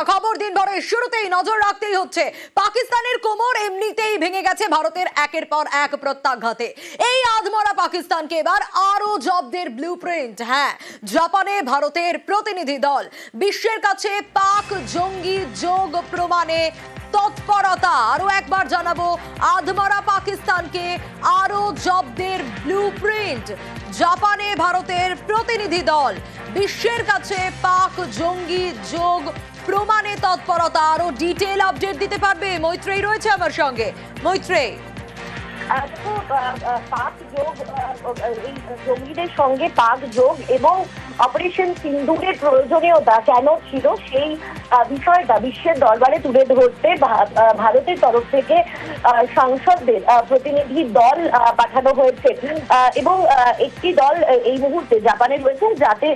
খবর দিনভরের শুরুতেই নজর রাখতেই হচ্ছে পাকিস্তানের কোমর এমনিতেই ভেঙে গেছে ভারতের একের পর এক প্রত্যাঘাতে। এই আধমরা পাকিস্তানকে এবার আরো জব্দের ব্লুপ্রিন্ট। হ্যাঁ, জাপানে ভারতের প্রতিনিধি দল বিশ্বের কাছে পাক জঙ্গি যোগ প্রমাণে তৎপরতা। আরো একবার জানাবো, আধমরা পাকিস্তানকে আরো জব্দের ব্লুপ্রিন্ট। জাপানে ভারতের প্রতিনিধি দল বিশ্বের কাছে পাক জঙ্গি যোগ প্রমাণে তৎপরতা। আরো ডিটেইল আপডেট দিতে পারবে মৈত্রেয়ী রয়েছে আমার সঙ্গে। মৈত্রেয়ী, পাক যোগ, এই জঙ্গিদের সঙ্গে পাক যোগ এবং অপারেশন সিন্দুরের প্রয়োজনীয়তা কেন ছিল সেই বিষয়টা বিশ্বের দরবারে তুলে ধরতে ভারতের তরফ থেকে সাংসদদের প্রতিনিধি দল পাঠানো হয়েছে এবং একটি দল এই মুহূর্তে জাপানে রয়েছেন, যাতে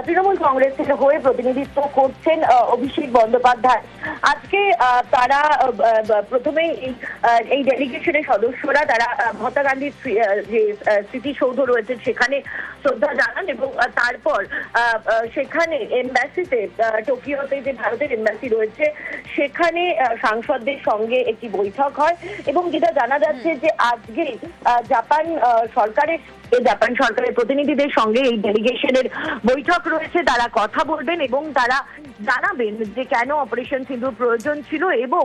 তৃণমূল কংগ্রেসের হয়ে প্রতিনিধিত্ব করছেন অভিষেক বন্দ্যোপাধ্যায়। আজকে তারা প্রথমে এই ডেলিগেশনের সদস্যরা তারা মহাত্মা গান্ধীর যে স্মৃতিসৌধ রয়েছে সেখানে শ্রদ্ধা জানান এবং তারপর সেখানে এমবাসিতে, টোকিওতে যে ভারতের এমবাসি রয়েছে সেখানে সাংসদদের সঙ্গে একটি বৈঠক হয় এবং যেটা জানা যাচ্ছে যে আজকে জাপান সরকারের প্রতিনিধিদের সঙ্গে এই ডেলিগেশনের বৈঠক রয়েছে। তারা কথা বলবেন এবং তারা জানাবেন যে কেন অপারেশন সিঁদুর প্রয়োজন ছিল এবং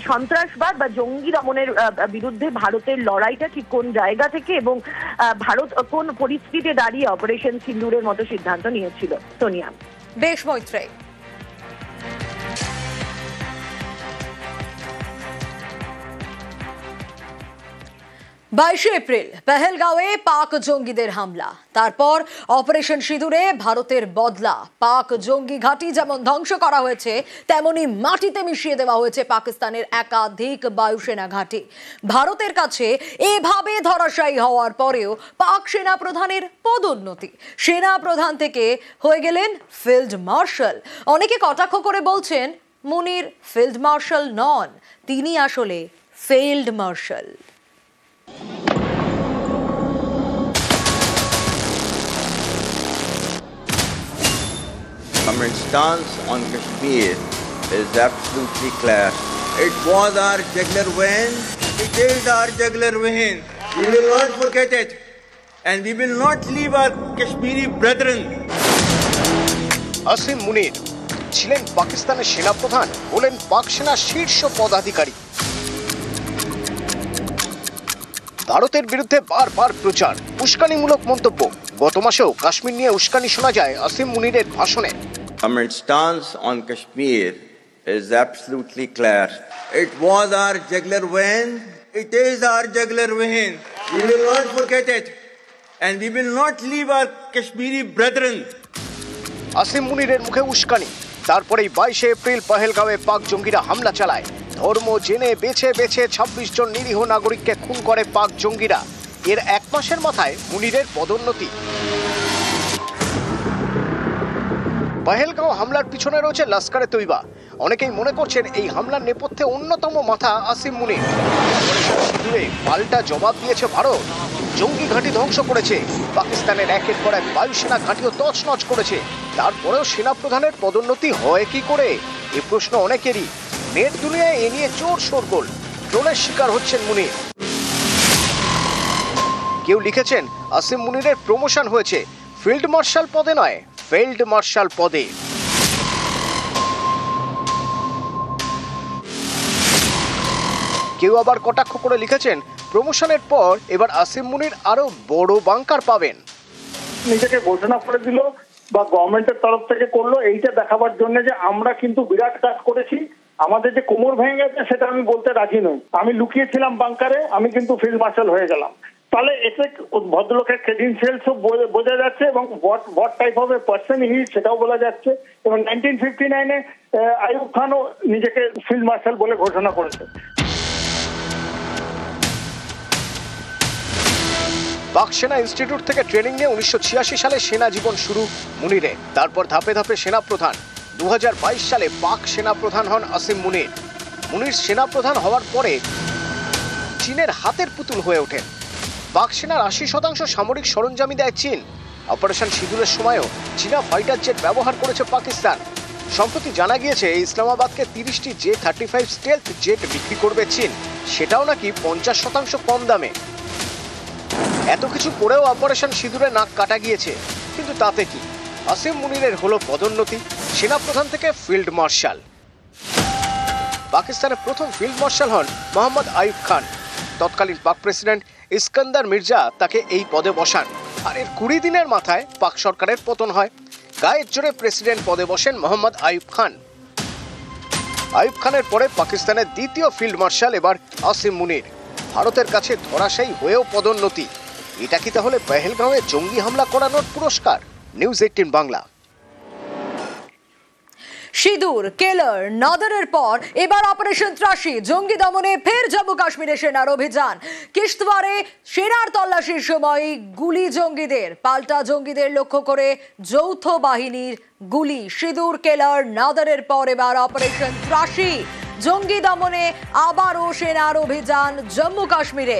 সন্ত্রাসবাদ বা জঙ্গি দমনের বিরুদ্ধে ভারতের লড়াইটা ঠিক কোন জায়গা থেকে এবং ভারত কোন পরিস্থিতিতে দাঁড়িয়ে অপারেশন সিঁদুরের মতো সিদ্ধান্ত নিয়েছিল। সোনিয়া, বেশ মৈত্রেয়ী। 22 এপ্রিল পেহেলগাঁওয়ে পাক জঙ্গিদের হামলা, তারপর অপারেশন সিঁদুরে ভারতের বদলা। পাক জঙ্গি ঘাঁটি যেমন ধ্বংস করা হয়েছে, তেমনি মাটিতে মিশিয়ে দেওয়া হয়েছে পাকিস্তানের একাধিক বায়ুসেনা ঘাঁটি। ভারতের কাছে এভাবে ধরাশায়ী হওয়ার পরেও পাক সেনা প্রধানের পদোন্নতি, সেনা প্রধান থেকে হয়ে গেলেন ফিল্ড মার্শাল। অনেকে কটাক্ষ করে বলছেন মুনির ফিল্ড মার্শাল নন, তিনি আসলে failed marshal. Our stance on Kashmir is absolutely clear. It was our jugular vein. It is our jugular vein. We will not forget it, and we will not leave our Kashmiri brethren. Asim Munir ছিলেন পাকিস্তানের সেনাপ্রধান, হলেন পাক সেনার শীর্ষ পদাধিকারী। ভারতের বিরুদ্ধে বারবার প্রচার, উস্কানিমূলক মন্তব্য। গত মাসেও কাশ্মীর নিয়ে উস্কানি শোনা যায় আসিম মুনিরের ভাষণে। Our stance on Kashmir is absolutely clear. It was our jugular vein. It is our jugular vein. We will not forget it, and we will not leave our Kashmiri brethren. Asim মুনিরের মুখে উস্কানি। তারপরেই 22 এপ্রিল পহেলগাঁওয়ে পাক জঙ্গিরা হামলা চালায়। ধর্ম জেনে বেছে বেছে 26 জন নিরীহ নাগরিককে খুন করে পাক জঙ্গিরা। এর এক মাসের মাথায় মুনিরের পদোন্নতি। পহেলগাঁও হামলার পিছনে রয়েছে লস্করে তৈবা। অনেকেই মনে করছেন এই হামলার নেপথ্যে অন্যতম মাথা আসিম মুনির। পাল্টা জবাব দিয়েছে ভারত, জঙ্গি ঘাঁটি ধ্বংস করেছে, পাকিস্তানের একের পর এক বায়ুসেনা ঘাঁটিও তছনছ করেছে। তারপরেও সেনাপ্রধানের পদোন্নতি হয় কি করে, এ প্রশ্ন অনেকেরই। নেট দুনিয়ায় এ নিয়ে জোর শোরগোল, ট্রোলের শিকার হচ্ছেন মুনির। কেউ লিখেছেন আসিম মুনিরের প্রমোশন হয়েছে ফিল্ড মার্শাল পদে নয়, ফিল্ড মার্শাল পদে। কেউ আবার কটাক্ষ করে লিখেছেন প্রমোশনের পর এবার আসিম মুনির আরো বড় বাংকার পাবেন। নিজেকে ঘোষণা করে দিল বা গভর্নমেন্টের তরফ থেকে করলো, এইটা দেখাবার জন্য যে আমরা কিন্তু বিরাট কাজ করেছি, আমাদের যে কোমর ভেঙে গেছে সেটা আমি বলতে রাজি নই। আমি লুকিয়েছিলাম বাংকারে, আমি কিন্তু ফিল্ড মার্শাল হয়ে গেলাম। তাহলে এতে ভদ্রলোকের ক্রেডেনশিয়ালস বোঝা যাচ্ছে এবং what type of a person he সেটাও বলা যাচ্ছে। এবং 1959-এ আইয়ুব খানও নিজেকে ফিল্ড মার্শাল বলে ঘোষণা করেছে। পাক সেনা ইনস্টিটিউট থেকে ট্রেনিং নিয়ে 1986 সালে সেনা জীবন শুরু মুনিরের। তারপর ধাপে ধাপে সেনাপ্রধান। 2022 সালে পাক সেনাপ্রধান হন আসিম মুনির। মুনির সেনাপ্রধান হওয়ার পরে চীনের হাতের পুতুল হয়ে ওঠেন। পাক সেনার 80% সামরিক সরঞ্জামই দেয় চীন। অপারেশন সিঁদুরের সময়ও চীনা ফাইটার জেট ব্যবহার করেছে পাকিস্তান। সম্প্রতি জানা গিয়েছে ইসলামাবাদকে 30টি J-35 স্টেলথ জেট বিক্রি করবে চীন, সেটাও নাকি 50% কম দামে। এত কিছু করেও অপারেশন সিঁদুরে নাক কাটা গিয়েছে, কিন্তু তাতে কি? আসিম মুনিরের হলো পদোন্নতি, সেনাপ্রধান থেকে ফিল্ড মার্শাল। পাকিস্তানের প্রথম ফিল্ড মার্শাল হন মোহাম্মদ আইয়ুব খান। তৎকালীন পাক প্রেসিডেন্ট ইস্কন্দার মির্জা তাকে এই পদে বসান, আর এর 20 দিনের মাথায় পাক সরকারের পতন হয়। গায়ের জোরে প্রেসিডেন্ট পদে বসেন মোহাম্মদ আইয়ুব খান। আইয়ুব খানের পরে পাকিস্তানের দ্বিতীয় ফিল্ড মার্শাল এবার আসিম মুনির। ভারতের কাছে ধরাশায়ী হয়েও পদোন্নতি। এটা কি তাহলে পেহেলগাঁওয়ে জঙ্গি হামলা করানোর পুরস্কার? নিউজ 18 বাংলা। সিঁদুর, কেলার, নাদারের পর এবার অপারেশন ত্রাসি। জঙ্গি দমনে ফের জম্মু কাশ্মীরে সেনার অভিযান। কিশতওয়ারে সেনার তল্লাশির সময় গুলি জঙ্গিদের, পাল্টা জঙ্গিদের লক্ষ্য করে যৌথ বাহিনীর গুলি। সিঁদুর, কেলার, নাদারের পর এবার অপারেশন ত্রাসি। জঙ্গি দমনে আবারও সেনার অভিযান জম্মু কাশ্মীরে।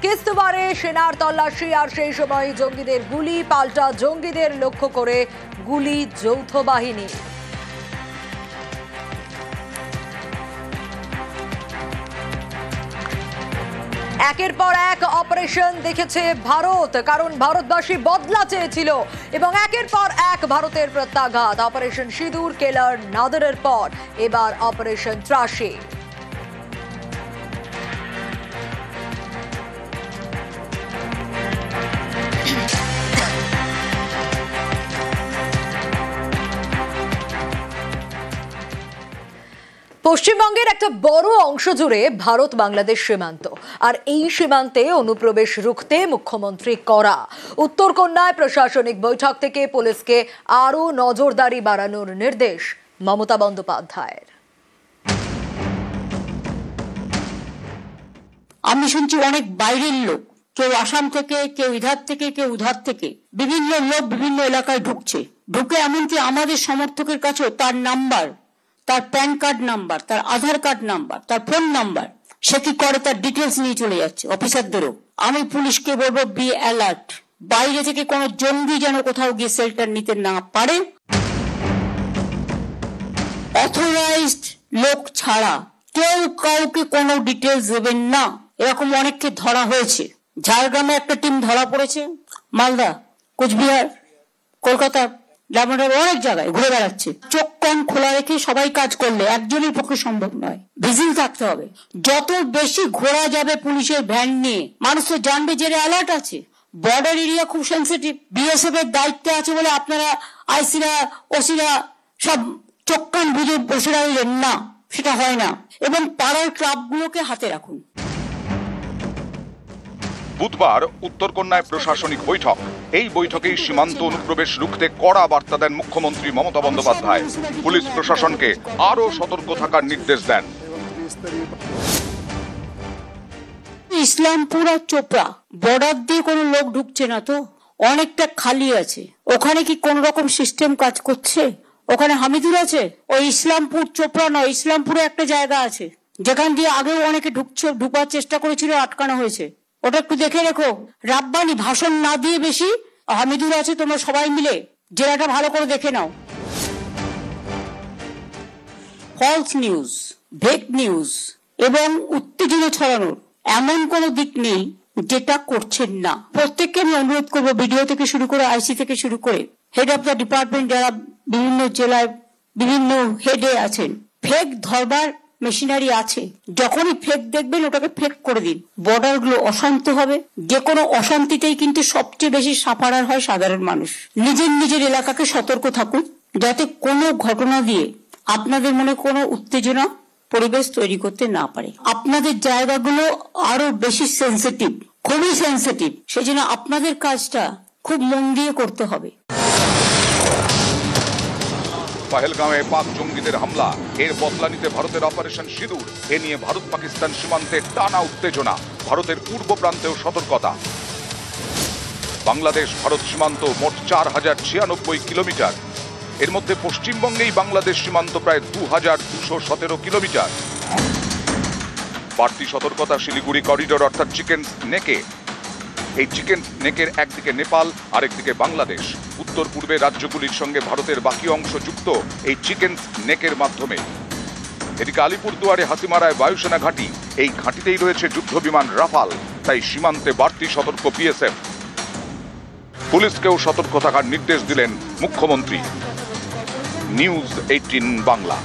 কিশতওয়ারে সেনার তল্লাশি, আর সেই সময় জঙ্গিদের গুলি, পাল্টা জঙ্গিদের লক্ষ্য করে গুলি যৌথ বাহিনী। একের পর এক অপারেশন দেখেছে ভারত, কারণ ভারতবাসী বদলা চেয়েছিল এবং একের পর এক ভারতের প্রত্যাঘাত। অপারেশন সিঁদুর, কেলার, নাদারের পর এবার অপারেশন ত্রাসি। পশ্চিমবঙ্গের একটা বড় অংশ জুড়ে ভারত বাংলাদেশ সীমান্ত, আর এই সীমান্তে অনুপ্রবেশ রুখতে মুখ্যমন্ত্রী কড়া। উত্তরকন্যায় প্রশাসনিক বৈঠক থেকে পুলিশকে আরও নজরদারি বাড়ানোর নির্দেশ মমতা বন্দ্যোপাধ্যায়ের। আমি শুনছি অনেক বাইরের লোক, কেউ আসাম থেকে, কেউ ইধার থেকে, কেউ উধার থেকে, বিভিন্ন লোক বিভিন্ন এলাকায় ঢুকে এমনকি আমাদের সমর্থকের কাছেও তার নাম্বার, তার প্যান কার্ড নাম্বার, তার আধার কার্ড নাম্বার, তার ফোন নাম্বার, সে কি করে তার ডিটেলস নিয়ে চলে যাচ্ছে অফিসারদেরও। আমি পুলিশকে বলবো, বি অ্যালার্ট। বাইরে থেকে কোনো জঙ্গি যেন কোথাও গিয়ে শেল্টার নিতে না পারে। অথরাইজড লোক ছাড়া কেউ কাউকে কোনো ডিটেলস দেবেন না। এরকম অনেককে ধরা হয়েছে। ঝাড়গ্রামে একটা টিম ধরা পড়েছে, মালদা, কোচবিহার, কলকাতা, ডায়মন্ডের অনেক জায়গায় ঘুরে বেড়াচ্ছে। চোখ কান খোলা রেখে সবাই কাজ করলে একজনের পক্ষে সম্ভব নয়, ভিজিল থাকতে হবে। যত বেশি ঘোরা যাবে পুলিশের ভ্যান নিয়ে, মানুষ তো জানবে যে অ্যালার্ট আছে। বর্ডার এরিয়া খুব সেন্সিটিভ, বিএসএফ এর দায়িত্বে আছে বলে আপনারা আইসিরা, ওসিরা সব চোখ কান বুঝে বসে রইলেন না, সেটা হয় না। এবং পাড়ার ক্লাবগুলোকে হাতে রাখুন। বুধবার উত্তরকন্যায় প্রশাসনিক বৈঠক। এই বৈঠকেই সীমান্ত অনুপ্রবেশ রুখতে কড়া বার্তা দেন মুখ্যমন্ত্রী মমতা বন্দ্যোপাধ্যায়। পুলিশ প্রশাসনকে আরও সতর্ক থাকার নির্দেশ দেন। ইসলামপুর আর চোপড়া বর্ডার দিয়ে কোনো লোক ঢুকছে না তো, অনেকটা খালি আছে। ওখানে কি কোন রকম সিস্টেম কাজ করছে? ওখানে হামিদুর আছে? ওই ইসলামপুর চোপড়া নয়, ইসলামপুরে একটা জায়গা আছে যেখান দিয়ে আগেও অনেকে ঢুকার চেষ্টা করেছিল, আটকানো হয়েছে। ওটা একটু দেখে রেখো। রাব্বানি ভাষণ না দিয়ে বেশি, হামিদুর আছে, তোমরা সবাই মিলে জেলাটা ভালো করে দেখে নাও। ফলস নিউজ, ফেক নিউজ এবং উত্তেজনা ছড়ানোর এমন কোনো দিক নেই যেটা করছেন না। প্রত্যেককে আমি অনুরোধ করবো, ভিডিও থেকে শুরু করে, আইসি থেকে শুরু করে হেড অফ দ্য ডিপার্টমেন্ট যারা বিভিন্ন জেলায় বিভিন্ন হেডে আছেন, ফেক ধরবার মেশিনারি আছে। যখনই ফেক দেখবেন ওটাকে ফেক করে দিন। বর্ডার গুলো অশান্ত হবে। যে কোনো অশান্তিতেই কিন্তু সবচেয়ে বেশি সাফারার হয় সাধারণ মানুষ। নিজের এলাকাকে সতর্ক থাকুন, যাতে কোনো ঘটনা দিয়ে আপনাদের মনে কোনো উত্তেজনা পরিবেশ তৈরি করতে না পারে। আপনাদের জায়গাগুলো আরো বেশি সেন্সিটিভ, খুবই সেন্সিটিভ। সেজন্য আপনাদের কাজটা খুব মন দিয়ে করতে হবে। পহেলগাঁওয়ে পাক জঙ্গিদের হামলা, এর বদলা নিতে ভারতের অপারেশন সিঁদুর। এ নিয়ে ভারত পাকিস্তান সীমান্তে টানা উত্তেজনা, ভারতের পূর্ব প্রান্তেও সতর্কতা। বাংলাদেশ ভারত সীমান্ত মোট 4096 কিলোমিটার। এর মধ্যে পশ্চিমবঙ্গেই বাংলাদেশ সীমান্ত প্রায় 2217 কিলোমিটার। বাড়তি সতর্কতা শিলিগুড়ি করিডোর অর্থাৎ চিকেন নেকে। এই চিকেন নেকের একদিকে নেপাল আরেকদিকে বাংলাদেশ। উত্তর পূর্বে রাজ্যগুলির সঙ্গে ভারতের বাকি অংশ যুক্ত এই চিকেন নেকের মাধ্যমে। এদিকে আলিপুরদুয়ারে হাসিমারায় বায়ুসেনা ঘাঁটি, এই ঘাঁটিতেই রয়েছে যুদ্ধ বিমান রাফাল, তাই সীমান্তে বাড়তি সতর্ক বিএসএফ। পুলিশকেও সতর্ক থাকার নির্দেশ দিলেন মুখ্যমন্ত্রী। নিউজ 18 বাংলা।